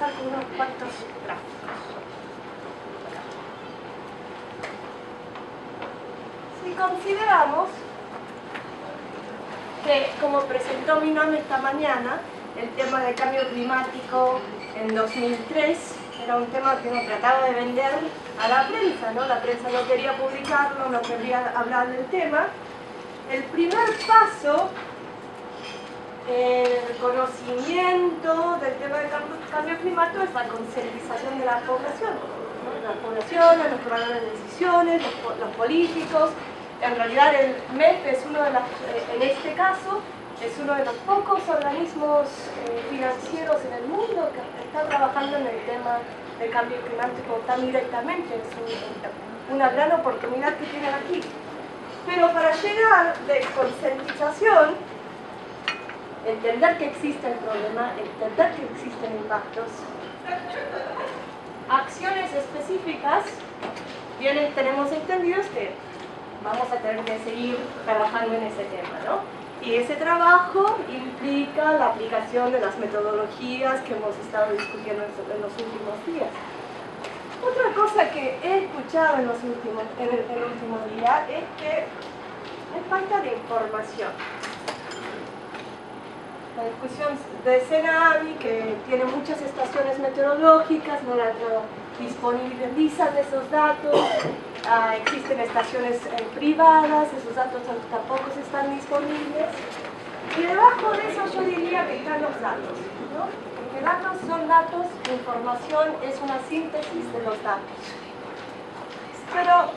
empezar con unos cuantos gráficos. Si consideramos que, como presentó mi nombre esta mañana, el tema del cambio climático en 2003 era un tema que uno trataba de vender a la prensa, ¿no? La prensa no quería publicarlo, no quería hablar del tema. El primer paso en el conocimiento del tema del cambio climático es la concientización de la población, ¿no? La población, los tomadores de decisiones, los políticos. En realidad el MEF es uno de los, en este caso, es uno de los pocos organismos financieros en el mundo que está trabajando en el tema del cambio climático tan directamente. Es una gran oportunidad que tienen aquí. Pero para llegar de concientización, entender que existe el problema, entender que existen impactos, acciones específicas, bien tenemos entendidos que vamos a tener que seguir trabajando en ese tema, ¿no? Y ese trabajo implica la aplicación de las metodologías que hemos estado discutiendo en los últimos días. Otra cosa que he escuchado en el último día es que hay falta de información. La discusión de Senami, que tiene muchas estaciones meteorológicas, no disponibilizan esos datos. Existen estaciones privadas, esos datos tampoco están disponibles. Y debajo de eso yo diría que están los datos, ¿no? Porque datos son datos, información es una síntesis de los datos. Pero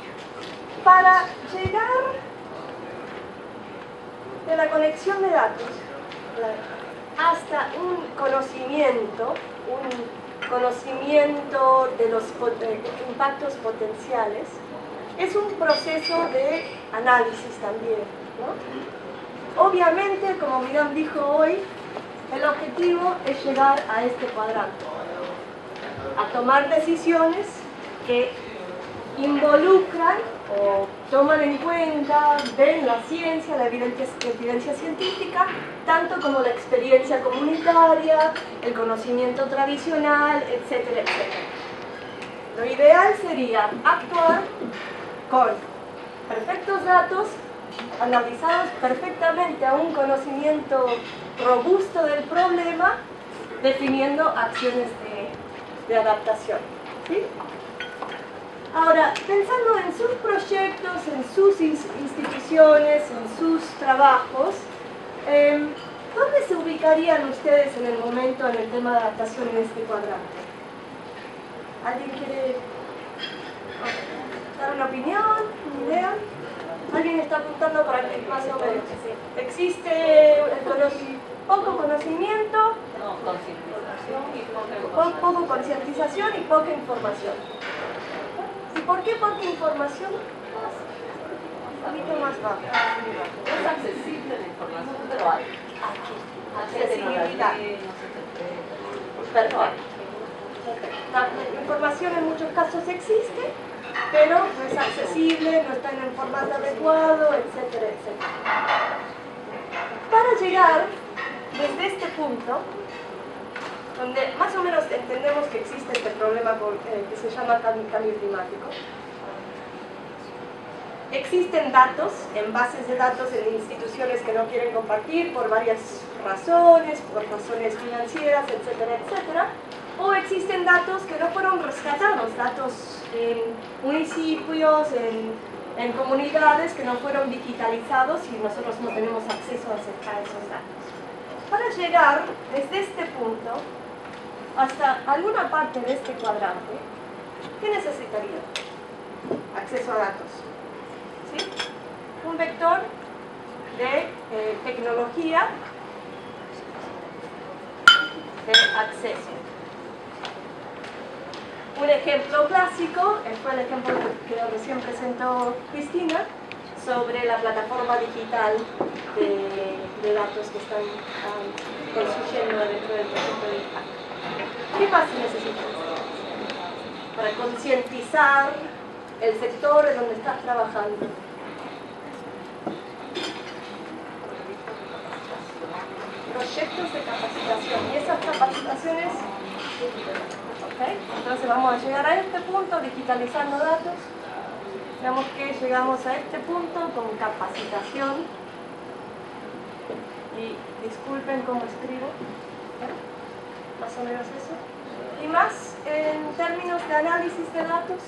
para llegar de la conexión de datos hasta un conocimiento de los impactos potenciales, es un proceso de análisis también, ¿no? Obviamente, como Miriam dijo hoy, el objetivo es llegar a este cuadrante, a tomar decisiones que involucran o toman en cuenta, ven la ciencia, la evidencia científica, tanto como la experiencia comunitaria, el conocimiento tradicional, etcétera, etcétera. Lo ideal sería actuar con perfectos datos, analizados perfectamente a un conocimiento robusto del problema, definiendo acciones de adaptación, ¿sí? Ahora, pensando en sus proyectos, en sus instituciones, en sus trabajos, ¿dónde se ubicarían ustedes en el momento en el tema de adaptación en este cuadrante? ¿Alguien quiere dar una opinión, una idea? ¿Alguien está apuntando para que más o menos? ¿Existe poco conocimiento? No, concientización y poco concientización y poca información. ¿Y por qué poca información? Un poquito más bajo. no es accesible la información, pero hay. Accesibilidad. Perfecto. La información en muchos casos existe, pero no es accesible, no está en el formato adecuado, etcétera, etcétera. Para llegar desde este punto, donde más o menos entendemos que existe este problema que se llama cambio climático, existen datos, en bases de datos en instituciones que no quieren compartir por varias razones, por razones financieras, etcétera, etcétera, o existen datos que no fueron rescatados, datos en municipios, en comunidades que no fueron digitalizados y nosotros no tenemos acceso a esos datos. Para llegar desde este punto hasta alguna parte de este cuadrante, ¿qué necesitaría? Acceso a datos. ¿Sí? Un vector de tecnología de acceso. Un ejemplo clásico fue el ejemplo que recién presentó Cristina sobre la plataforma digital de datos que están construyendo dentro del proyecto de impacto. ¿Qué más se necesita para concientizar el sector en donde estás trabajando? Proyectos de capacitación. Y esas capacitaciones ¿Okay? Entonces vamos a llegar a este punto digitalizando datos. Digamos que llegamos a este punto con capacitación. Y disculpen cómo escribo. Más o menos eso. Y más en términos de análisis de datos.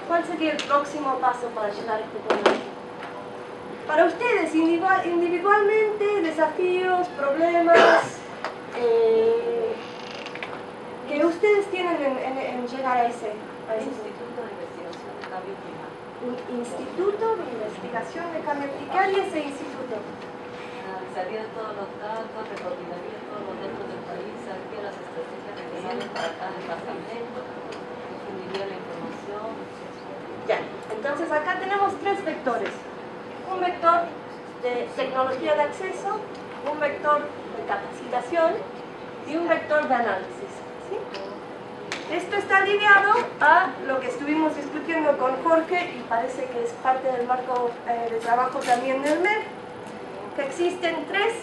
¿Cuál sería el próximo paso para llegar a este punto? Para ustedes, individualmente, desafíos, problemas que ustedes tienen en llegar a ese Instituto de Investigación de Cambio Climático. un instituto de investigación de cambio climático. ¿Y ese instituto? Analizaría todos los datos, recopilaría todos los datos del país, haría las estrategias necesarias para cada departamento, difundiría la información. Ya, entonces acá tenemos tres vectores. Un vector de tecnología de acceso, un vector de capacitación y un vector de análisis. ¿Sí? Esto está alineado a lo que estuvimos discutiendo con Jorge y parece que es parte del marco de trabajo también del MEC, que existen tres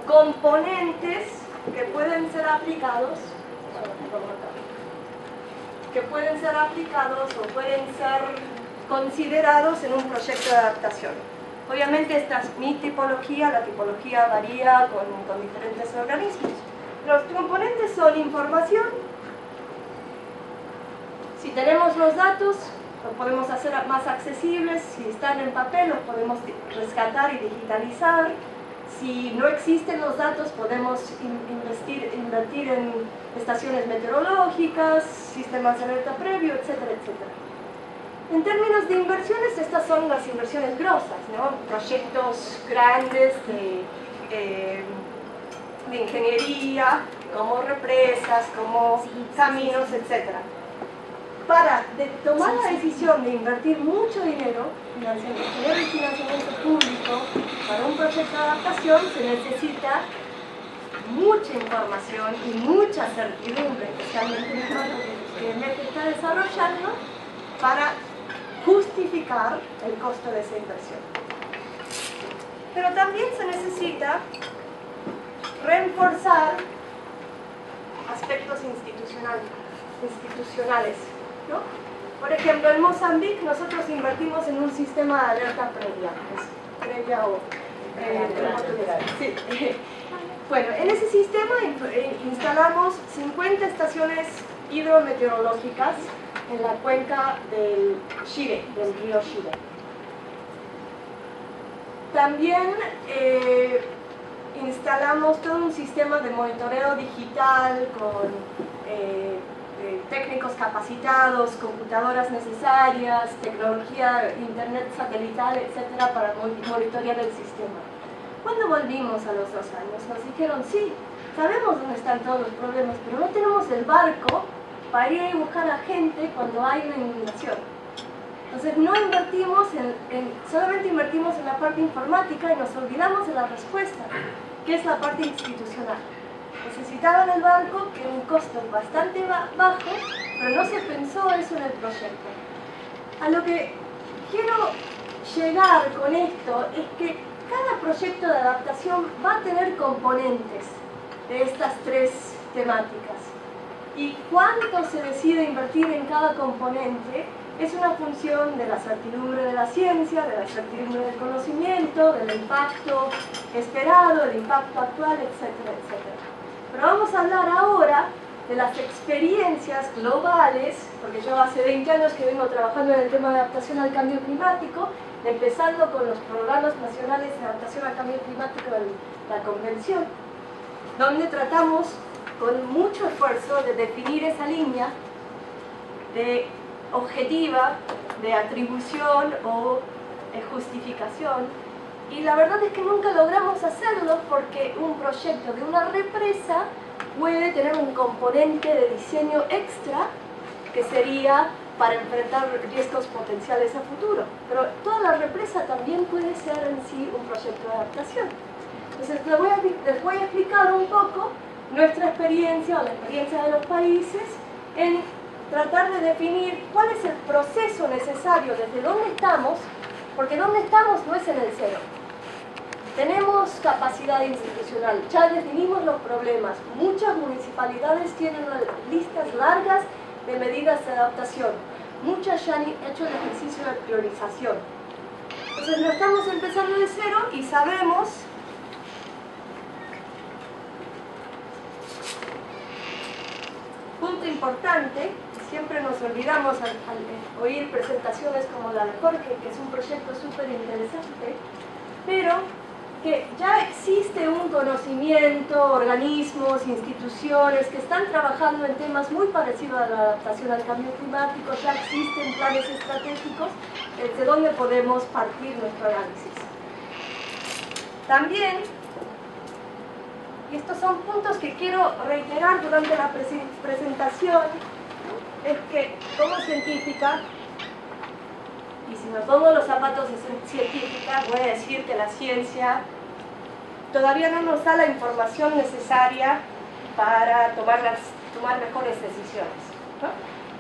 componentes que pueden ser aplicados o pueden ser considerados en un proyecto de adaptación. Obviamente esta es mi tipología, la tipología varía con diferentes organismos. Los componentes son información. Si tenemos los datos, los podemos hacer más accesibles. Si están en papel, los podemos rescatar y digitalizar. Si no existen los datos, podemos invertir en estaciones meteorológicas, sistemas de alerta previo, etcétera, etcétera. En términos de inversiones, estas son las inversiones grosas, ¿no? Proyectos grandes de ingeniería, como represas, como caminos, etcétera. Para tomar la decisión de invertir mucho dinero, tener el financiamiento público para un proyecto de adaptación, se necesita mucha información y mucha certidumbre, especialmente en el marco que el MEC está desarrollando, para justificar el costo de esa inversión. Pero también se necesita reforzar aspectos institucionales, ¿no? Por ejemplo, en Mozambique nosotros invertimos en un sistema de alerta previa o sí. Bueno, en ese sistema instalamos 50 estaciones hidrometeorológicas en la cuenca del Shire, del río Shire. También instalamos todo un sistema de monitoreo digital con técnicos capacitados, computadoras necesarias, tecnología, internet satelital, etcétera, para monitorear el sistema. Cuando volvimos a los 2 años, nos dijeron, sí, sabemos dónde están todos los problemas, pero no tenemos el barco para ir a buscar a gente cuando hay una inundación. Entonces no invertimos solamente invertimos en la parte informática y nos olvidamos de la respuesta, que es la parte institucional. Necesitaban el banco, que era un costo bastante bajo, pero no se pensó eso en el proyecto. A lo que quiero llegar con esto es que cada proyecto de adaptación va a tener componentes de estas tres temáticas. Y cuánto se decide invertir en cada componente es una función de la certidumbre de la ciencia, de la certidumbre del conocimiento, del impacto esperado, del impacto actual, etcétera, etcétera. Pero vamos a hablar ahora de las experiencias globales, porque yo hace 20 años que vengo trabajando en el tema de adaptación al cambio climático, empezando con los programas nacionales de adaptación al cambio climático de la Convención, donde tratamos con mucho esfuerzo de definir esa línea de objetiva, de atribución o justificación, y la verdad es que nunca logramos hacerlo porque un proyecto de una represa puede tener un componente de diseño extra que sería para enfrentar riesgos potenciales a futuro, pero toda la represa también puede ser en sí un proyecto de adaptación. Entonces les voy a explicar un poco nuestra experiencia o la experiencia de los países en tratar de definir cuál es el proceso necesario desde dónde estamos, porque dónde estamos no es en el cero. Tenemos capacidad institucional, ya definimos los problemas. Muchas municipalidades tienen listas largas de medidas de adaptación. Muchas ya han hecho el ejercicio de priorización. Entonces no estamos empezando de cero y sabemos punto importante, siempre nos olvidamos al oír presentaciones como la de Jorge, que es un proyecto súper interesante, pero que ya existe un conocimiento, organismos, instituciones que están trabajando en temas muy parecidos a la adaptación al cambio climático, ya existen planes estratégicos desde donde podemos partir nuestro análisis. También, y estos son puntos que quiero reiterar durante la presentación, es que como científica, y si me pongo los zapatos de científica, voy a decir que la ciencia todavía no nos da la información necesaria para tomar mejores decisiones, ¿no?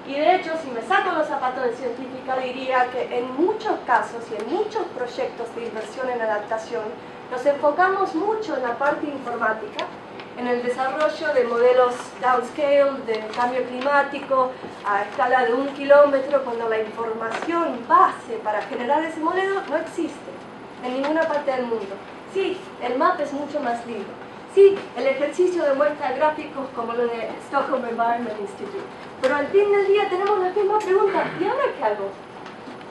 Y de hecho, si me saco los zapatos de científica, diría que en muchos casos y en muchos proyectos de inversión en adaptación, nos enfocamos mucho en la parte informática, en el desarrollo de modelos downscale, de cambio climático, a escala de 1 kilómetro, cuando la información base para generar ese modelo no existe en ninguna parte del mundo. Sí, el mapa es mucho más lindo. Sí, el ejercicio demuestra gráficos como lo de Stockholm Environment Institute. Pero al fin del día tenemos la misma pregunta, ¿y ahora qué hago?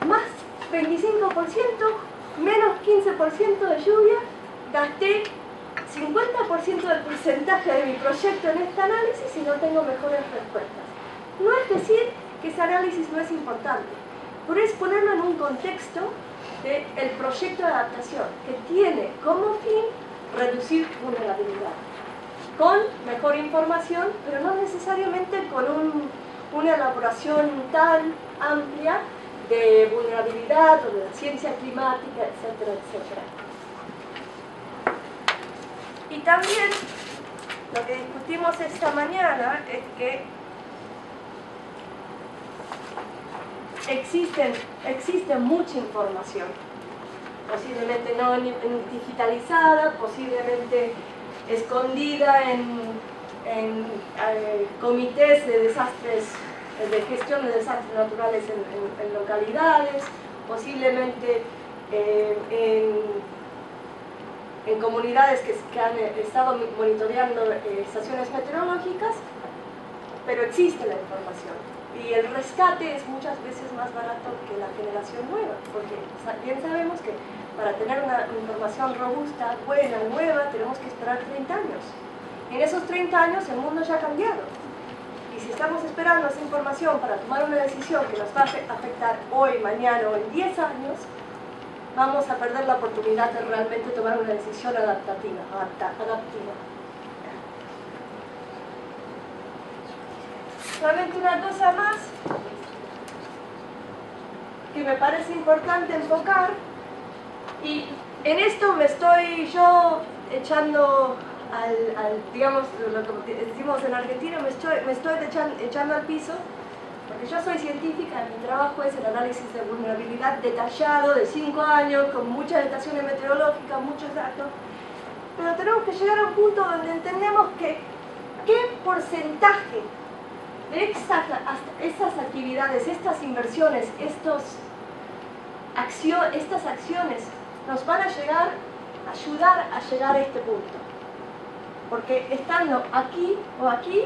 ¿Más 25%? ¿Menos 15% de lluvia? Gasté 50% del porcentaje de mi proyecto en este análisis y no tengo mejores respuestas. No es decir que ese análisis no es importante, pero es ponerlo en un contexto del proyecto de adaptación, que tiene como fin reducir vulnerabilidad, con mejor información, pero no necesariamente con una elaboración tan amplia de vulnerabilidad o de ciencia climática, etcétera, etcétera. Y también lo que discutimos esta mañana es que existe mucha información, posiblemente no digitalizada, posiblemente escondida en comités de desastres, de gestión de desastres naturales en localidades, posiblemente en comunidades que han estado monitoreando estaciones meteorológicas, pero existe la información. Y el rescate es muchas veces más barato que la generación nueva, porque bien sabemos que para tener una información robusta, buena, nueva, tenemos que esperar 30 años. En esos 30 años el mundo ya ha cambiado. Y si estamos esperando esa información para tomar una decisión que nos va a afectar hoy, mañana o en 10 años, vamos a perder la oportunidad de realmente tomar una decisión adaptativa. Solamente una cosa más que me parece importante enfocar, y en esto me estoy yo echando digamos, lo que decimos en Argentina, me estoy echando al piso, porque yo soy científica, mi trabajo es el análisis de vulnerabilidad detallado de 5 años, con muchas estaciones meteorológicas, muchos datos, pero tenemos que llegar a un punto donde entendemos que qué porcentaje de estas actividades, estas inversiones, estas acciones nos van a ayudar a llegar a este punto. Porque estando aquí o aquí,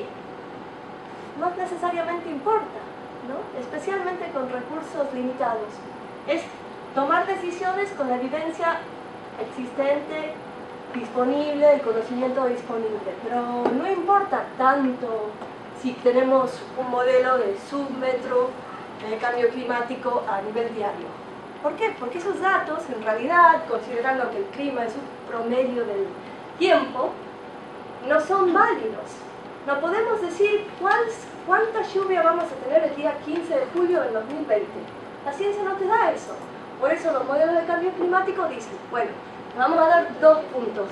no necesariamente importa, ¿no? Especialmente con recursos limitados. Es tomar decisiones con la evidencia existente, disponible, el conocimiento disponible. Pero no importa tanto si tenemos un modelo de submetro de cambio climático a nivel diario. ¿Por qué? Porque esos datos, en realidad, considerando que el clima es un promedio del tiempo, no son válidos. No podemos decir cuánta lluvia vamos a tener el día 15 de julio del 2020. La ciencia no te da eso. Por eso los modelos de cambio climático dicen, bueno, vamos a dar 2 puntos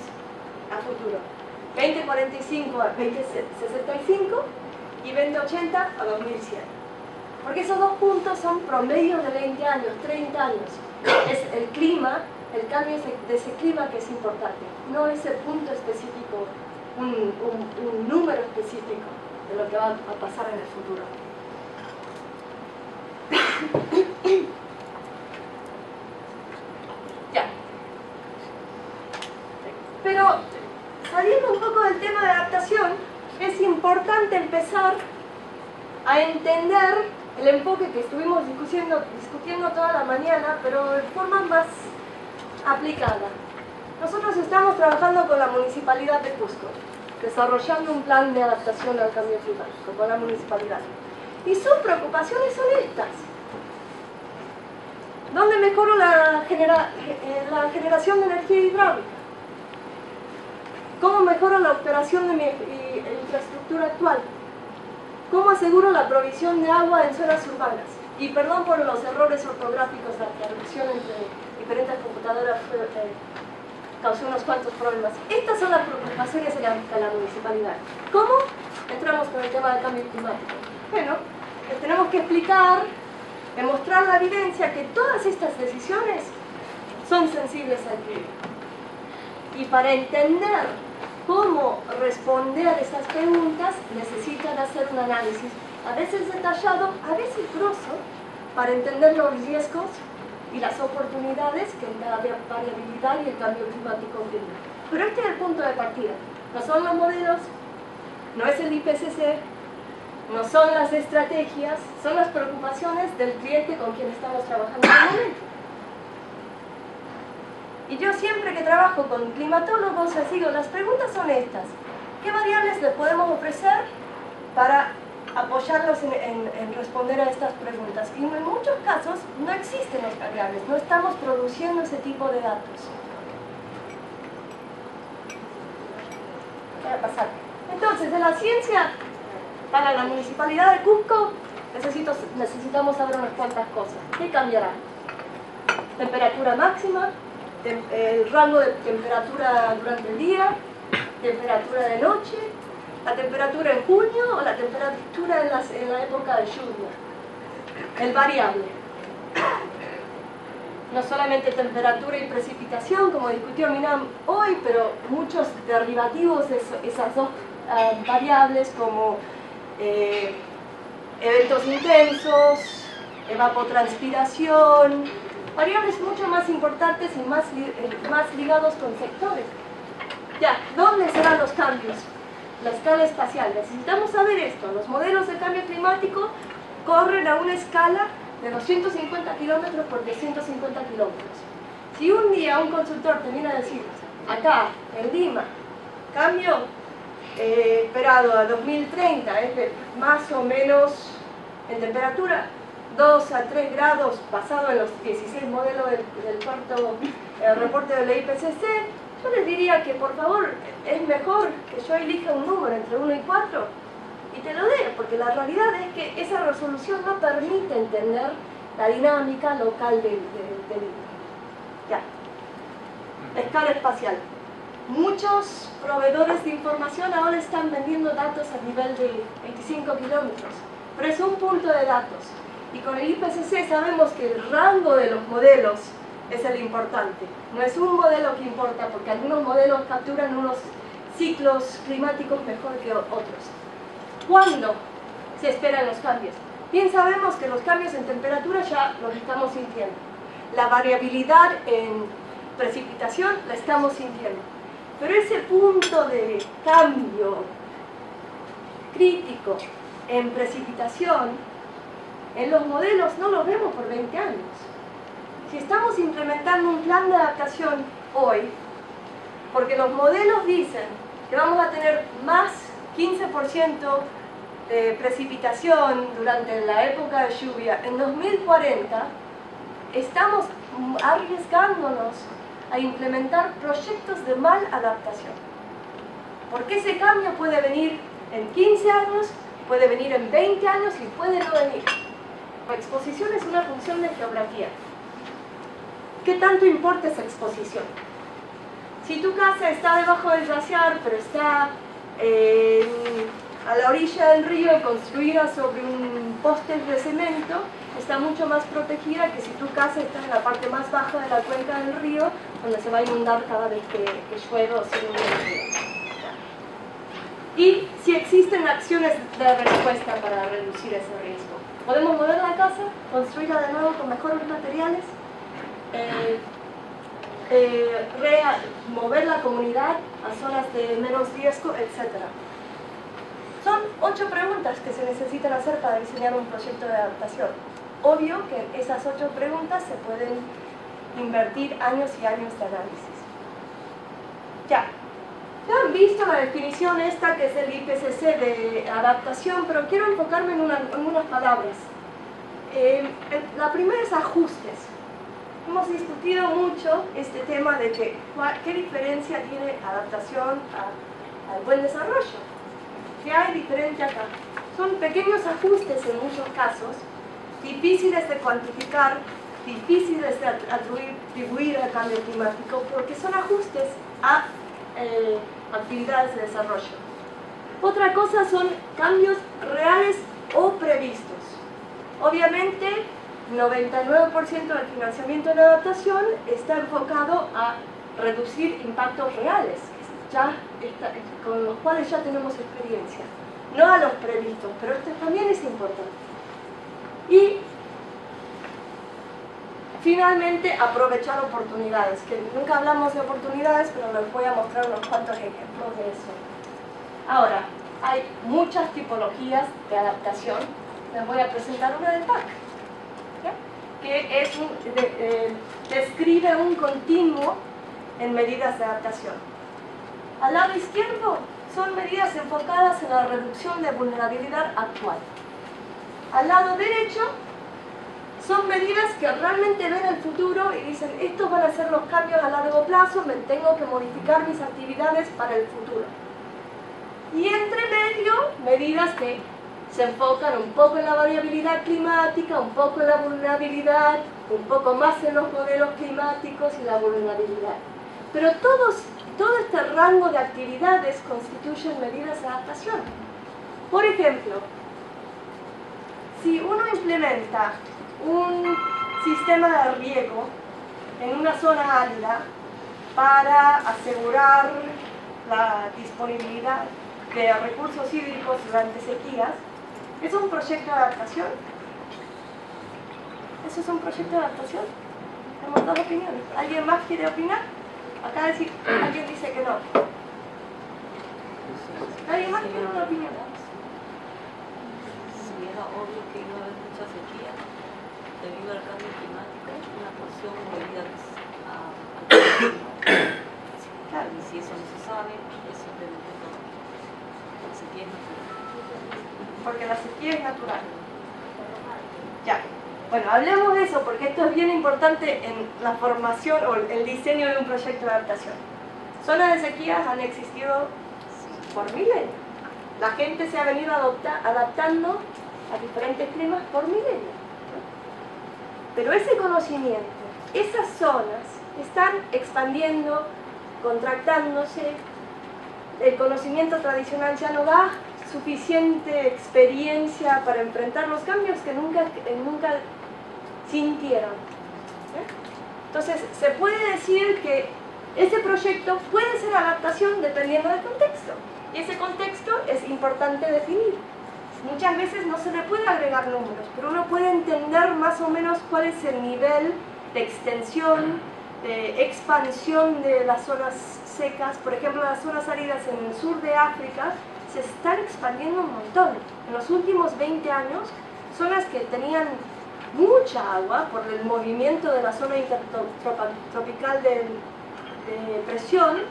a futuro. 2045 a 2065 y 2080 a 2100. Porque esos 2 puntos son promedios de 20 años, 30 años. Es el clima el cambio de ese clima que es importante, no ese punto específico, un número específico de lo que va a pasar en el futuro. Ya. Pero saliendo un poco del tema de adaptación, es importante empezar a entender el enfoque que estuvimos discutiendo toda la mañana, pero de forma más aplicada. Nosotros estamos trabajando con la Municipalidad de Cusco, desarrollando un plan de adaptación al cambio climático con la municipalidad. Y sus preocupaciones son estas. ¿Dónde mejoro la generación de energía hidráulica? ¿Cómo mejoro la operación de mi infraestructura actual? ¿Cómo aseguro la provisión de agua en zonas urbanas? Y perdón por los errores ortográficos, la traducción entre diferentes computadoras causó unos cuantos problemas. Estas son las preocupaciones de la municipalidad. ¿Cómo entramos con el tema del cambio climático? Bueno, les tenemos que explicar, demostrar la evidencia que todas estas decisiones son sensibles al clima. Y para entender cómo responder a estas preguntas, necesitan hacer un análisis, a veces detallado, a veces grosso, para entender los riesgos y las oportunidades que la variabilidad y el cambio climático brindan. Pero este es el punto de partida. No son los modelos, no es el IPCC, no son las estrategias, son las preocupaciones del cliente con quien estamos trabajando en el momento. Y yo siempre que trabajo con climatólogos les digo, las preguntas son estas. ¿Qué variables les podemos ofrecer para apoyarlos en responder a estas preguntas? Y en muchos casos no existen las variables, no estamos produciendo ese tipo de datos. Voy a pasar. Entonces, de la ciencia para la Municipalidad de Cusco necesitamos saber unas cuantas cosas. ¿Qué cambiará? Temperatura máxima, el rango de temperatura durante el día, temperatura de noche, la temperatura en junio o la temperatura en la época de lluvia. El variable. No solamente temperatura y precipitación, como discutió Minam hoy, pero muchos derivativos de esas dos variables, como eventos intensos, evapotranspiración, variables mucho más importantes y más ligados con sectores. Ya, ¿dónde serán los cambios? La escala espacial. Necesitamos saber esto. Los modelos de cambio climático corren a una escala de 250 kilómetros por 350 kilómetros. Si un día un consultor te viene a decir, acá, en Lima, cambio esperado a 2030 es de más o menos en temperatura 2 a 3 grados basado en los 16 modelos del cuarto reporte de la IPCC, yo les diría que por favor es mejor que yo elija un número entre 1 y 4 y te lo dé, porque la realidad es que esa resolución no permite entender la dinámica local del ya. Escala espacial. Muchos proveedores de información ahora están vendiendo datos a nivel de 25 kilómetros, pero es un punto de datos. Y con el IPCC sabemos que el rango de los modelos es el importante. No es un modelo que importa, porque algunos modelos capturan unos ciclos climáticos mejor que otros. ¿Cuándo se esperan los cambios? Bien sabemos que los cambios en temperatura ya los estamos sintiendo. La variabilidad en precipitación la estamos sintiendo. Pero ese punto de cambio crítico en precipitación, en los modelos no lo vemos por 20 años. Si estamos implementando un plan de adaptación hoy, porque los modelos dicen que vamos a tener más 15% de precipitación durante la época de lluvia en 2040, estamos arriesgándonos a implementar proyectos de mal adaptación. Porque ese cambio puede venir en 15 años, puede venir en 20 años y puede no venir. La exposición es una función de geografía. ¿Qué tanto importa esa exposición? Si tu casa está debajo del glaciar, pero está a la orilla del río construida sobre un poste de cemento, está mucho más protegida que si tu casa está en la parte más baja de la cuenca del río, donde se va a inundar cada vez que llueve o se inunda el río. Y si existen acciones de respuesta para reducir ese riesgo. Podemos mover la casa, construirla de nuevo con mejores materiales, mover la comunidad a zonas de menos riesgo, etc. Son 8 preguntas que se necesitan hacer para diseñar un proyecto de adaptación. Obvio que en esas 8 preguntas se pueden invertir años y años de análisis. Ya han visto la definición esta que es el IPCC de adaptación, pero quiero enfocarme en unas palabras. La primera es ajustes. Hemos discutido mucho este tema de qué diferencia tiene adaptación al buen desarrollo. ¿Qué hay diferente acá? Son pequeños ajustes en muchos casos, difíciles de cuantificar, difíciles de atribuir al cambio climático, porque son ajustes a actividades de desarrollo. Otra cosa son cambios reales o previstos. Obviamente, 99% del financiamiento en adaptación está enfocado a reducir impactos reales, con los cuales ya tenemos experiencia, no a los previstos, pero esto también es importante. Y finalmente, aprovechar oportunidades, que nunca hablamos de oportunidades, pero les voy a mostrar unos cuantos ejemplos de eso. Ahora, hay muchas tipologías de adaptación. Les voy a presentar una del PAC, que describe un continuo en medidas de adaptación. Al lado izquierdo son medidas enfocadas en la reducción de vulnerabilidad actual. Al lado derecho son medidas que realmente ven el futuro y dicen, estos van a ser los cambios a largo plazo, me tengo que modificar mis actividades para el futuro. Y entre medio, medidas que se enfocan un poco en la variabilidad climática, un poco en la vulnerabilidad, un poco más en los modelos climáticos y la vulnerabilidad. Pero todo este rango de actividades constituyen medidas de adaptación. Por ejemplo, si uno implementa un sistema de riego en una zona árida para asegurar la disponibilidad de recursos hídricos durante sequías, ¿es un proyecto de adaptación? ¿Eso es un proyecto de adaptación? Tenemos 2 opiniones. ¿Alguien más quiere opinar? Acá alguien dice que no. ¿Alguien más tiene una opinión? Si era obvio que iba a haber mucha sequía debido al cambio climático, una porción movería al cambio climático. Claro. Y si eso no se sabe, es simplemente todo. La sequía es natural. Porque la sequía es natural. Ya. Bueno, hablemos de eso porque esto es bien importante en la formación o el diseño de un proyecto de adaptación. Zonas de sequías han existido por milenios. La gente se ha venido adaptando a diferentes climas por milenios. Pero ese conocimiento, esas zonas están expandiendo, contractándose. El conocimiento tradicional ya no da suficiente experiencia para enfrentar los cambios que nunca sintieron. Entonces, se puede decir que ese proyecto puede ser adaptación dependiendo del contexto. Y ese contexto es importante definir. Muchas veces no se le puede agregar números, pero uno puede entender más o menos cuál es el nivel de extensión, de expansión de las zonas secas. Por ejemplo, las zonas áridas en el sur de África se están expandiendo un montón. En los últimos 20 años, zonas que tenían mucha agua por el movimiento de la zona intertropical de presión,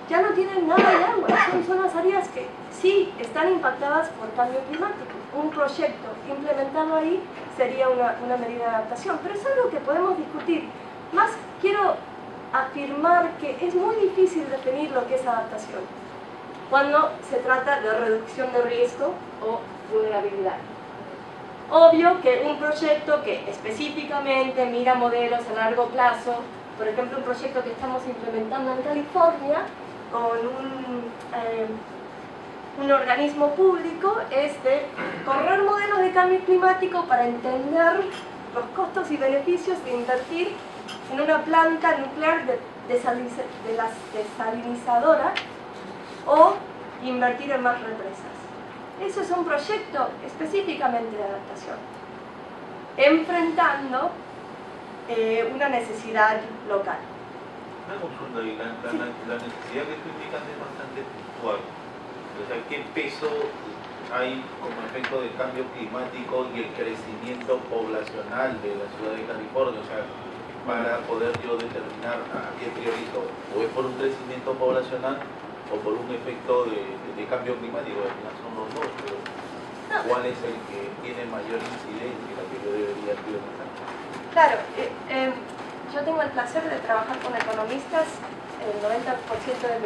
ya no tienen nada de agua. Son zonas áridas que sí están impactadas por cambio climático. Un proyecto implementado ahí sería una medida de adaptación, pero es algo que podemos discutir. Más quiero afirmar que es muy difícil definir lo que es adaptación cuando se trata de reducción de riesgo o vulnerabilidad. Obvio que un proyecto que específicamente mira modelos a largo plazo, por ejemplo un proyecto que estamos implementando en California con un organismo público, es de correr modelos de cambio climático para entender los costos y beneficios de invertir en una planta nuclear desalinizadora o invertir en más represas. Eso es un proyecto específicamente de adaptación, enfrentando una necesidad local. Una consulta, y la necesidad que tú indicas es bastante puntual. O sea, ¿qué peso hay como efecto del cambio climático y el crecimiento poblacional de la ciudad de California? O sea, para poder yo determinar a qué priorizo, o es por un crecimiento poblacional o por un efecto de cambio climático. Al final son los dos, pero ¿cuál es el que tiene mayor incidencia, la que yo debería priorizar? Claro, yo tengo el placer de trabajar con economistas el 90% de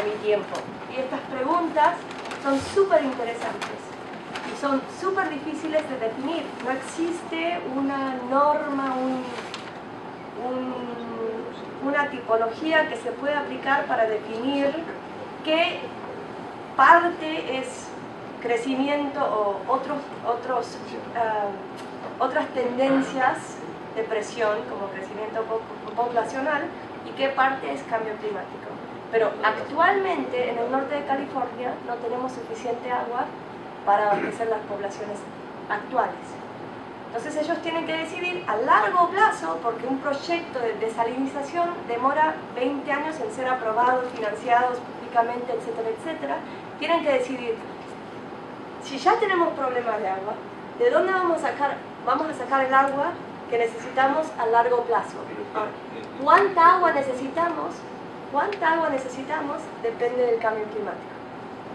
mi tiempo, y estas preguntas son súper interesantes y son súper difíciles de definir. No existe una norma, una tipología que se pueda aplicar para definir qué parte es crecimiento o otras tendencias de presión como crecimiento poblacional y qué parte es cambio climático. Pero actualmente en el norte de California no tenemos suficiente agua para abastecer las poblaciones actuales. Entonces ellos tienen que decidir a largo plazo, porque un proyecto de desalinización demora 20 años en ser aprobado, financiado públicamente, etcétera, etcétera. Tienen que decidir, si ya tenemos problemas de agua, ¿de dónde vamos a sacar el agua que necesitamos a largo plazo? ¿Cuánta agua necesitamos? Depende del cambio climático.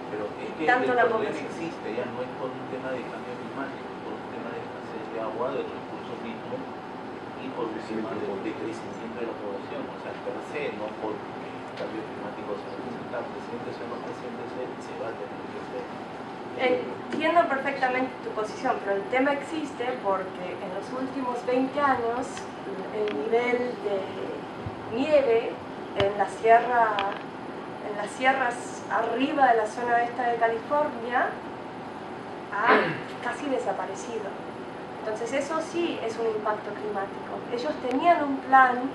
Pero es que Tanto el la problema población existe, ya no es por un tema de cambio climático, por un tema de escasez de agua, de recursos mismos y por un tema de crecimiento de la población. O sea, per se, no porque el cambio climático se va a presentar, presidentes o no presidentes, se va a tener que hacer. Entiendo perfectamente tu posición, pero el tema existe porque en los últimos 20 años el nivel de nieve en las sierras arriba de la zona esta de California ha casi desaparecido. Entonces eso sí es un impacto climático. Ellos tenían un plan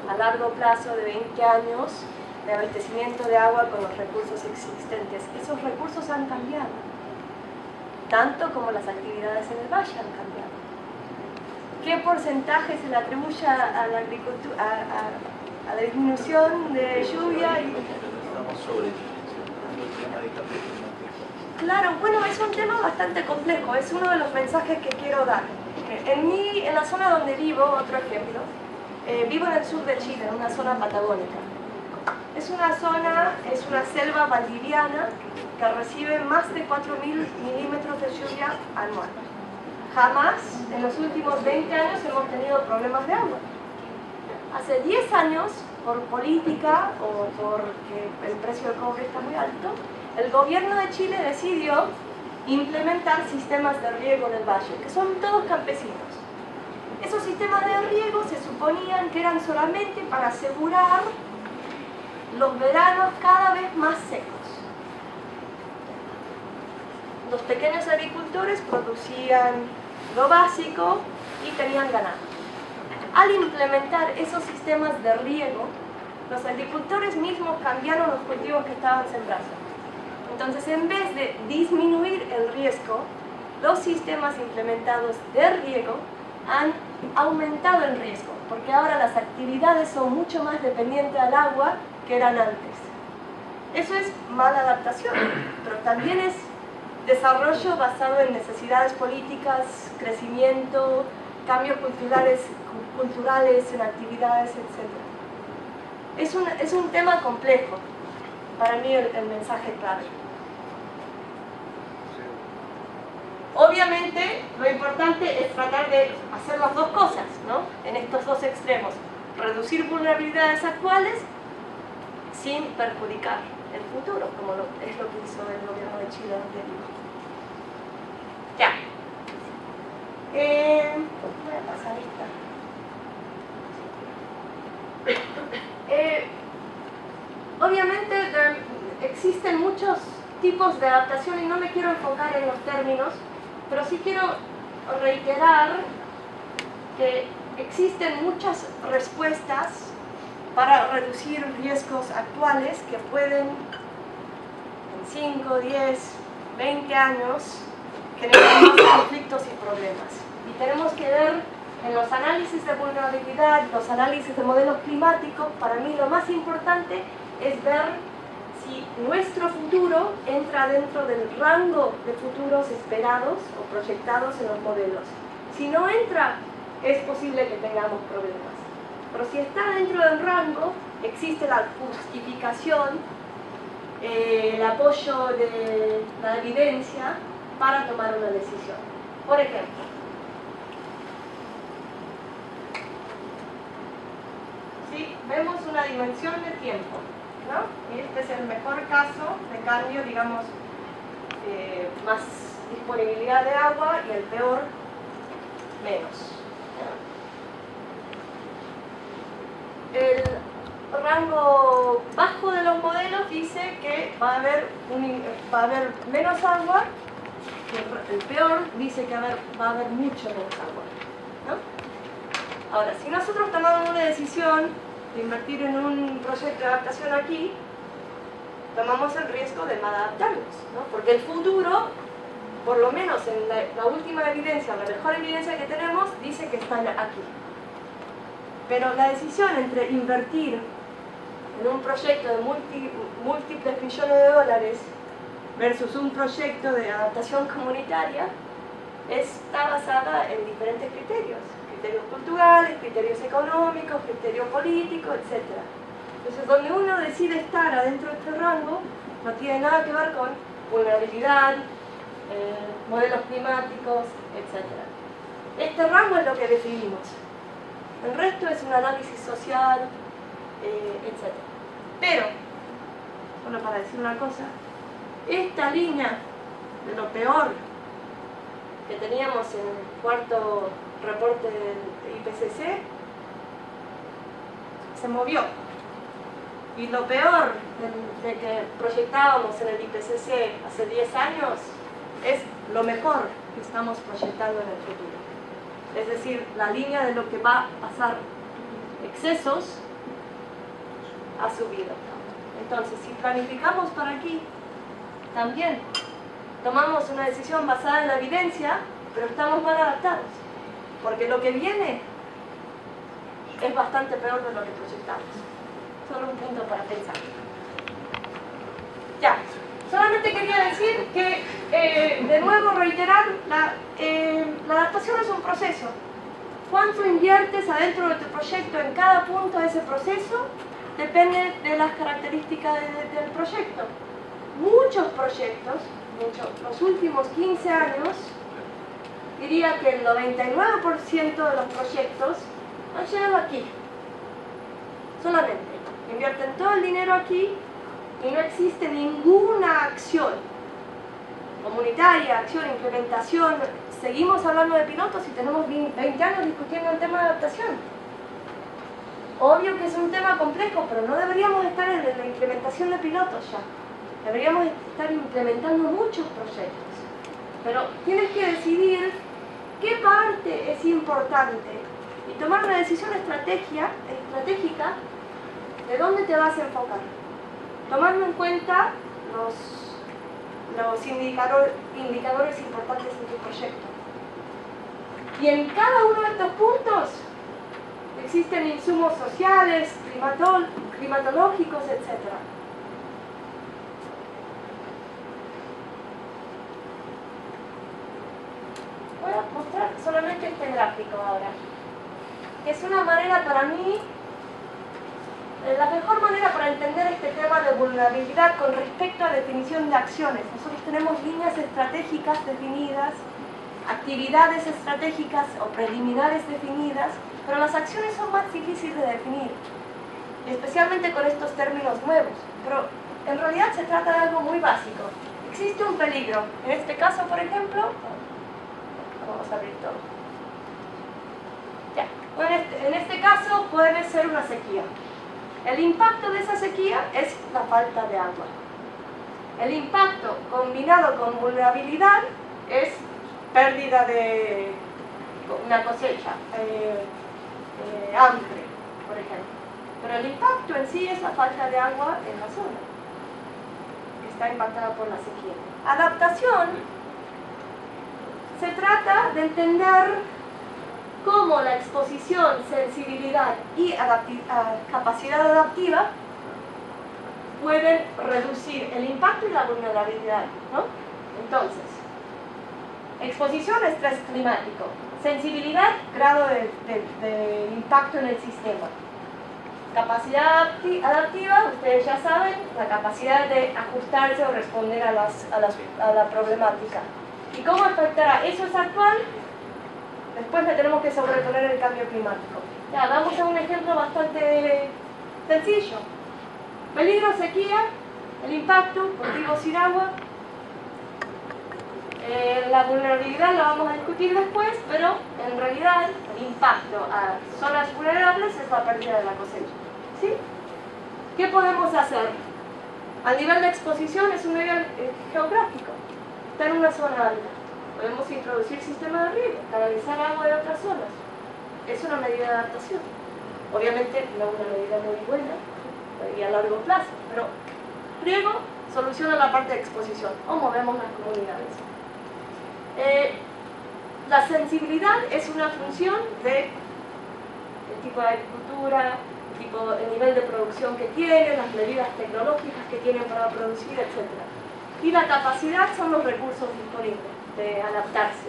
a largo plazo de 20 años de abastecimiento de agua con los recursos existentes. Esos recursos han cambiado, tanto como las actividades en el valle han cambiado. ¿Qué porcentaje se le atribuye a la agricultura, a la disminución de lluvia? Estamos sobredimensionando el tema de cambio climático. Claro, bueno, es un tema bastante complejo, es uno de los mensajes que quiero dar. En la zona donde vivo, otro ejemplo, vivo en el sur de Chile, en una zona patagónica. Es una selva valdiviana que recibe más de 4.000 milímetros de lluvia anual. Jamás en los últimos 20 años hemos tenido problemas de agua. Hace 10 años, por política o porque el precio del cobre está muy alto, el gobierno de Chile decidió implementar sistemas de riego en el valle, que son todos campesinos. Esos sistemas de riego se suponían que eran solamente para asegurar los veranos cada vez más secos. Los pequeños agricultores producían lo básico y tenían ganado. Al implementar esos sistemas de riego, los agricultores mismos cambiaron los cultivos que estaban sembrando. Entonces, en vez de disminuir el riesgo, los sistemas implementados de riego han aumentado el riesgo, porque ahora las actividades son mucho más dependientes del agua que eran antes. Eso es mala adaptación, pero también es desarrollo basado en necesidades políticas, crecimiento, cambios culturales en actividades, etc. Es un tema complejo. Para mí el mensaje clave. Obviamente, lo importante es tratar de hacer las dos cosas, ¿no? En estos dos extremos. Reducir vulnerabilidades actuales sin perjudicar el futuro, como es lo que hizo el gobierno de Chile anterior. Ya. Voy a pasar esta. Obviamente existen muchos tipos de adaptación y no me quiero enfocar en los términos, pero sí quiero reiterar que existen muchas respuestas para reducir riesgos actuales que pueden en 5, 10, 20 años generar más conflictos y problemas. Y tenemos que ver en los análisis de vulnerabilidad, los análisis de modelos climáticos, para mí lo más importante es ver si nuestro futuro entra dentro del rango de futuros esperados o proyectados en los modelos. Si no entra, es posible que tengamos problemas. Pero si está dentro del rango, existe la justificación, el apoyo de la evidencia para tomar una decisión. Por ejemplo, si vemos una dimensión de tiempo, ¿no? Este es el mejor caso de cambio, digamos, más disponibilidad de agua, y el peor, menos. El rango bajo de los modelos dice que va a haber menos agua, y el peor dice que va a haber mucho menos agua, ¿no? Ahora, si nosotros tomamos una decisión de invertir en un proyecto de adaptación aquí, tomamos el riesgo de mal adaptarnos, ¿no? Porque el futuro, por lo menos en la última evidencia, la mejor evidencia que tenemos, dice que está aquí. Pero la decisión entre invertir en un proyecto de múltiples millones de dólares versus un proyecto de adaptación comunitaria está basada en diferentes criterios. Criterios culturales, criterios económicos, criterios políticos, etc. Entonces, donde uno decide estar adentro de este rango, no tiene nada que ver con vulnerabilidad, modelos climáticos, etc. Este rango es lo que definimos. El resto es un análisis social, etc. Pero, solo para decir una cosa, esta línea de lo peor que teníamos en el cuarto reporte del IPCC se movió, y lo peor de que proyectábamos en el IPCC hace 10 años es lo mejor que estamos proyectando en el futuro. Es decir, la línea de lo que va a pasar excesos ha subido. Entonces, si planificamos para aquí, también tomamos una decisión basada en la evidencia, pero estamos mal adaptados, porque lo que viene es bastante peor de lo que proyectamos. Solo un punto para pensar. Ya, solamente quería decir que, de nuevo reiterar, la adaptación es un proceso. ¿Cuánto inviertes adentro de tu proyecto en cada punto de ese proceso? Depende de las características del proyecto. Muchos proyectos, los últimos 15 años, diría que el 99% de los proyectos han llegado aquí. Solamente. Invierten todo el dinero aquí y no existe ninguna acción comunitaria, acción, implementación. Seguimos hablando de pilotos y tenemos 20 años discutiendo el tema de adaptación. Obvio que es un tema complejo, pero no deberíamos estar en la implementación de pilotos ya. Deberíamos estar implementando muchos proyectos. Pero tienes que decidir qué parte es importante y tomar una decisión estratégica de dónde te vas a enfocar, tomando en cuenta los indicadores importantes en tu proyecto. Y en cada uno de estos puntos existen insumos sociales, climatológicos, etc. Voy a mostrar solamente este gráfico ahora, que es una manera para mí, la mejor manera para entender este tema de vulnerabilidad con respecto a definición de acciones. Nosotros tenemos líneas estratégicas definidas, actividades estratégicas o preliminares definidas, pero las acciones son más difíciles de definir, especialmente con estos términos nuevos. Pero en realidad se trata de algo muy básico. Existe un peligro. En este caso, por ejemplo, vamos a abrir todo. Ya. En este caso puede ser una sequía. El impacto de esa sequía es la falta de agua. El impacto combinado con vulnerabilidad es pérdida de una cosecha amplia, por ejemplo. Pero el impacto en sí es la falta de agua en la zona, que está impactada por la sequía. Adaptación se trata de entender cómo la exposición, sensibilidad y capacidad adaptiva pueden reducir el impacto y la vulnerabilidad, ¿no? Entonces, exposición, estrés climático. Sensibilidad, grado de impacto en el sistema. Capacidad adaptiva, ustedes ya saben, la capacidad de ajustarse o responder a la problemática. ¿Y cómo afectará? Eso es actual, después le tenemos que sobreponer el cambio climático. Ya, vamos a un ejemplo bastante sencillo. Peligro, sequía, el impacto, cultivos sin agua. La vulnerabilidad la vamos a discutir después, pero en realidad el impacto a zonas vulnerables es la pérdida de la cosecha. ¿Sí? ¿Qué podemos hacer? A nivel de exposición es un nivel geográfico. Está en una zona alta. Podemos introducir sistemas de riego, canalizar agua de otras zonas. Es una medida de adaptación. Obviamente no una medida muy buena y a largo plazo, pero riego soluciona la parte de exposición o movemos las comunidades. La sensibilidad es una función del tipo de agricultura, el nivel de producción que tiene, las medidas tecnológicas que tienen para producir, etc. Y la capacidad son los recursos disponibles de adaptarse.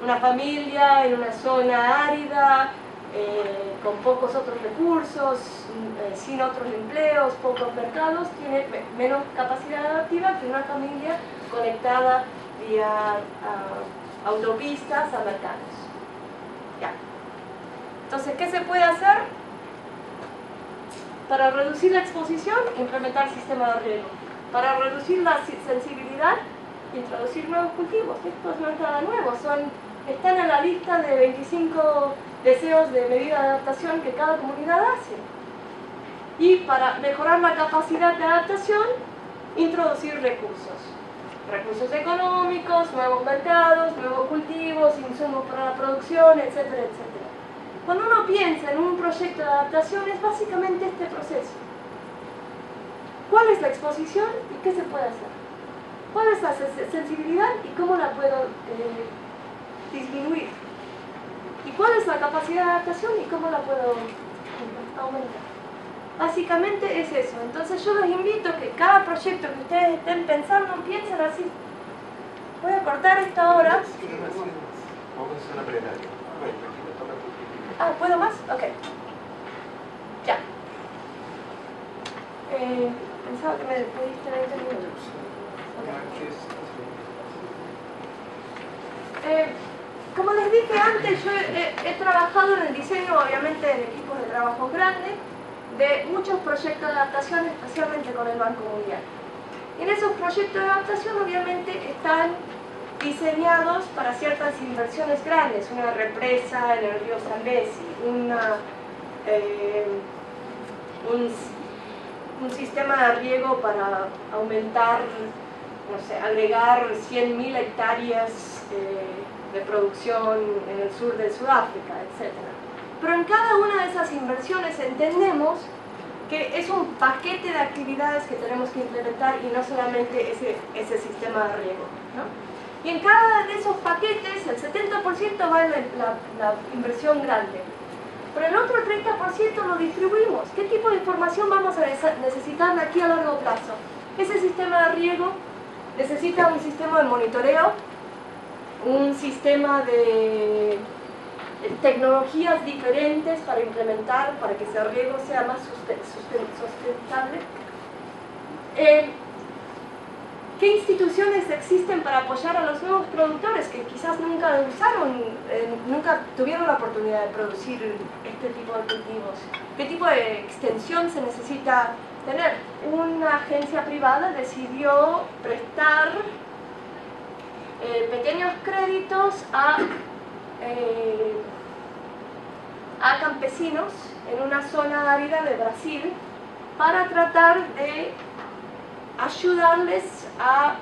Una familia en una zona árida, con pocos otros recursos, sin otros empleos, pocos mercados, tiene menos capacidad adaptiva que una familia conectada vía autopistas a mercados. Ya. Entonces, ¿qué se puede hacer? Para reducir la exposición, implementar sistemas de riego. Para reducir la sensibilidad, introducir nuevos cultivos. Esto no es nada nuevo, están en la lista de 25 deseos de medida de adaptación que cada comunidad hace. Y para mejorar la capacidad de adaptación, introducir recursos. Recursos económicos, nuevos mercados, nuevos cultivos, insumos para la producción, etcétera, etcétera. Cuando uno piensa en un proyecto de adaptación es básicamente este proceso. ¿Cuál es la exposición y qué se puede hacer? ¿Cuál es la sensibilidad y cómo la puedo disminuir? ¿Y cuál es la capacidad de adaptación y cómo la puedo aumentar? Básicamente es eso. Entonces yo los invito a que cada proyecto que ustedes estén pensando, piensen así. Voy a cortar esto ahora. Vamos a hacer una plenaria. Ah, ¿puedo más? Ok. Ya. Pensaba que me pediste 20 minutos. Okay. Como les dije antes, yo he trabajado en el diseño, obviamente en equipos de trabajo grandes, de muchos proyectos de adaptación, especialmente con el Banco Mundial. Y en esos proyectos de adaptación, obviamente, están diseñados para ciertas inversiones grandes, una represa en el río Zambezi, un sistema de riego para aumentar, no sé, agregar 100.000 hectáreas de producción en el sur de Sudáfrica, etc. Pero en cada una de esas inversiones entendemos que es un paquete de actividades que tenemos que implementar y no solamente ese sistema de riego, ¿no? Y en cada de esos paquetes, el 70% va en la inversión grande. Pero el otro 30% lo distribuimos. ¿Qué tipo de información vamos a necesitar de aquí a largo plazo? Ese sistema de riego necesita un sistema de monitoreo, un sistema de tecnologías diferentes para implementar, para que ese riego sea más sustentable. ¿Qué instituciones existen para apoyar a los nuevos productores que quizás nunca nunca tuvieron la oportunidad de producir este tipo de cultivos? ¿Qué tipo de extensión se necesita tener? Una agencia privada decidió prestar pequeños créditos a campesinos en una zona árida de Brasil para tratar de ayudarles a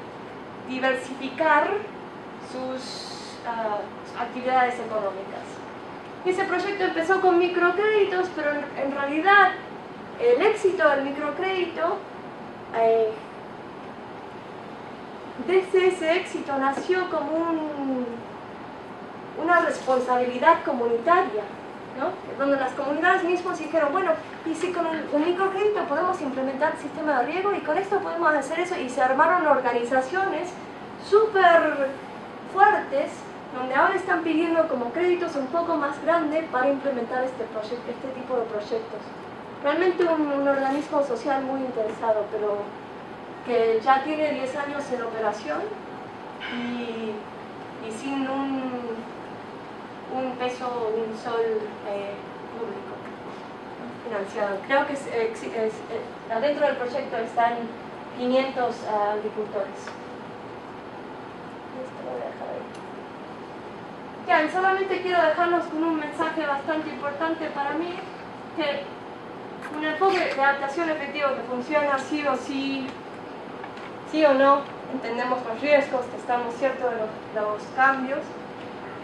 diversificar sus actividades económicas. Ese proyecto empezó con microcréditos, pero en realidad el éxito del microcrédito, desde ese éxito nació como una responsabilidad comunitaria, ¿no? Donde las comunidades mismas dijeron, bueno, y si con un microcrédito podemos implementar el sistema de riego y con esto podemos hacer eso, y se armaron organizaciones súper fuertes donde ahora están pidiendo como créditos un poco más grandes para implementar este tipo de proyectos. Realmente un organismo social muy interesado, pero que ya tiene 10 años en operación y sin un peso, un sol público financiado. Creo que adentro del proyecto están 500 agricultores. Esto lo voy a dejar ahí. Ya, solamente quiero dejarlos con un mensaje bastante importante para mí, que un enfoque de adaptación efectivo que funciona sí o sí, sí o no, entendemos los riesgos, estamos ciertos de los cambios,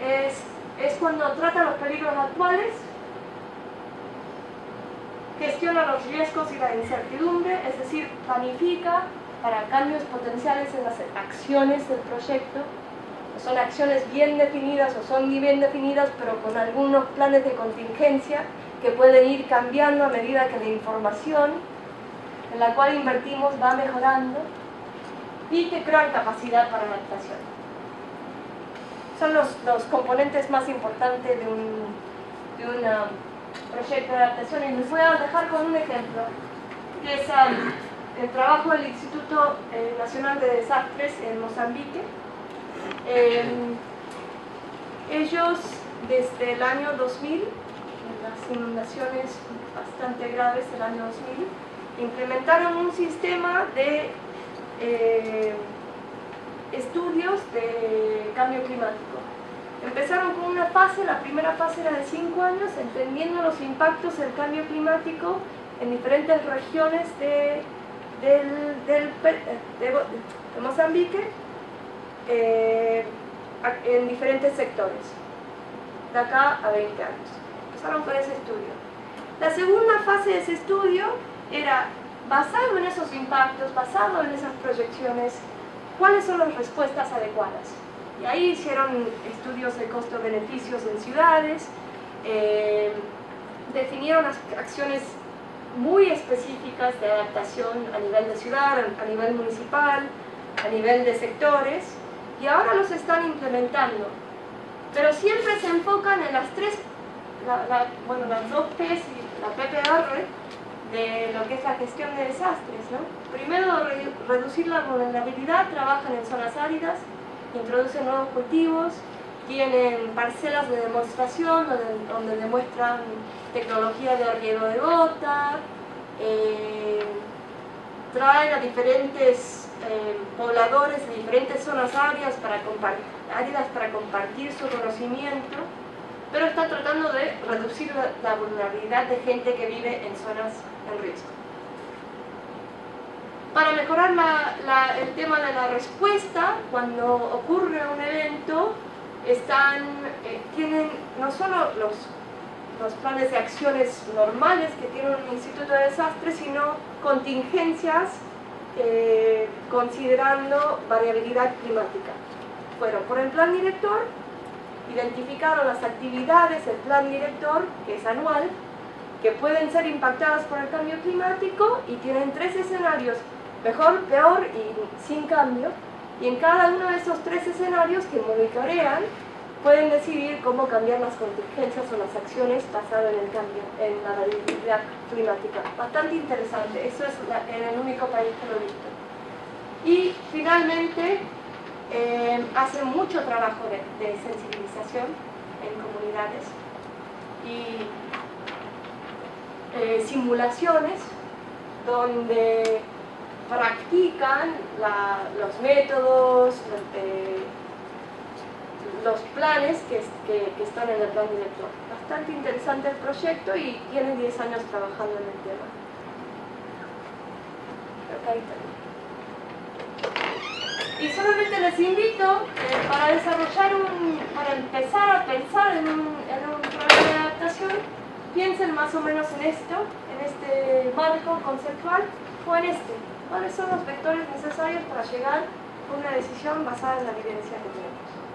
es cuando trata los peligros actuales, gestiona los riesgos y la incertidumbre, es decir, planifica para cambios potenciales en las acciones del proyecto. Son acciones bien definidas o son bien definidas, pero con algunos planes de contingencia que pueden ir cambiando a medida que la información en la cual invertimos va mejorando y que crean capacidad para adaptación. Son los componentes más importantes de un proyecto de adaptación, y les voy a dejar con un ejemplo, que es el trabajo del Instituto Nacional de Desastres en Mozambique. Ellos desde el año 2000, las inundaciones bastante graves del año 2000, implementaron un sistema de estudios de cambio climático. Empezaron con una fase, la primera fase era de 5 años, entendiendo los impactos del cambio climático en diferentes regiones de Mozambique, en diferentes sectores, de acá a 20 años. Empezaron con ese estudio. La segunda fase de ese estudio era, basado en esos impactos, basado en esas proyecciones, ¿cuáles son las respuestas adecuadas? Y ahí hicieron estudios de costo-beneficios en ciudades, definieron acciones muy específicas de adaptación a nivel de ciudad, a nivel municipal, a nivel de sectores, y ahora los están implementando. Pero siempre se enfocan en las las dos P's y la PPR de lo que es la gestión de desastres, ¿no? Primero, reducir la vulnerabilidad, trabajan en zonas áridas, introducen nuevos cultivos, tienen parcelas de demostración donde demuestran tecnología de riego de gota, traen a diferentes pobladores de diferentes zonas áridas para compartir su conocimiento, pero están tratando de reducir la vulnerabilidad de gente que vive en zonas en riesgo. Para mejorar el tema de la respuesta, cuando ocurre un evento, tienen no solo los planes de acciones normales que tiene un instituto de desastres, sino contingencias considerando variabilidad climática. Fueron por el plan director, identificaron las actividades del plan director, que es anual, que pueden ser impactadas por el cambio climático, y tienen 3 escenarios: mejor, peor y sin cambio, y en cada uno de esos 3 escenarios que monitorean pueden decidir cómo cambiar las contingencias o las acciones basadas en el cambio, en la variabilidad climática. Bastante interesante, eso es en el único país que lo he visto. Y finalmente hacen mucho trabajo de sensibilización en comunidades y simulaciones donde practican los métodos, los planes que están en el plan director. Bastante interesante el proyecto y tienen 10 años trabajando en el tema. Creo que ahí está. Y solamente les invito para para empezar a pensar en un programa de adaptación, piensen más o menos en esto, en este marco conceptual o en este. ¿Cuáles son los vectores necesarios para llegar a una decisión basada en la evidencia que tenemos?